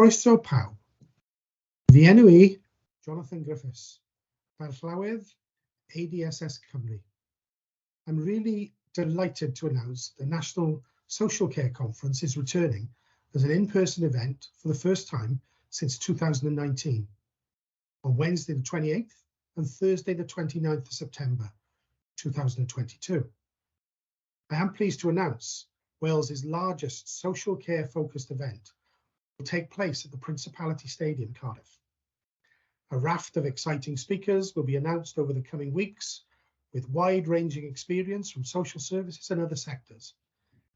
Croeso pawb. Fy enw I, Jonathan Griffiths, fel Llywydd, ADSS Cymru. I'm really delighted to announce the National Social Care Conference is returning as an in-person event for the first time since 2019, on Wednesday the 28th and Thursday the 29th of September 2022. I am pleased to announce Wales's largest social care focused event will take place at the Principality Stadium, Cardiff. A raft of exciting speakers will be announced over the coming weeks with wide-ranging experience from social services and other sectors,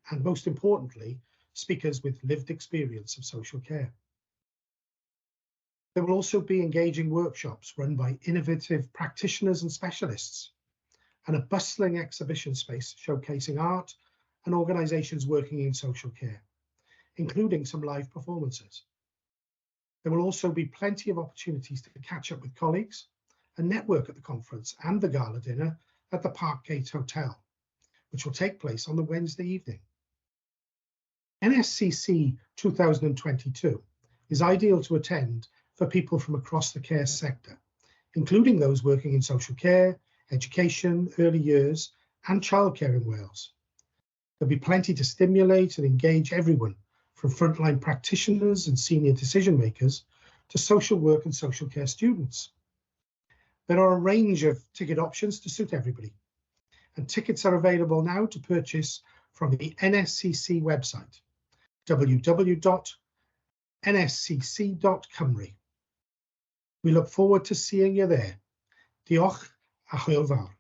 and most importantly, speakers with lived experience of social care. There will also be engaging workshops run by innovative practitioners and specialists, and a bustling exhibition space showcasing art and organisations working in social care, including some live performances. There will also be plenty of opportunities to catch up with colleagues and network at the conference and the gala dinner at the Parkgate Hotel, which will take place on the Wednesday evening. NSCC 2022 is ideal to attend for people from across the care sector, including those working in social care, education, early years, and childcare in Wales. There'll be plenty to stimulate and engage everyone, from frontline practitioners and senior decision makers to social work and social care students. There are a range of ticket options to suit everybody, and tickets are available now to purchase from the NSCC website, www.nscc.cymru. We look forward to seeing you there. Diolch a hwyl fawr.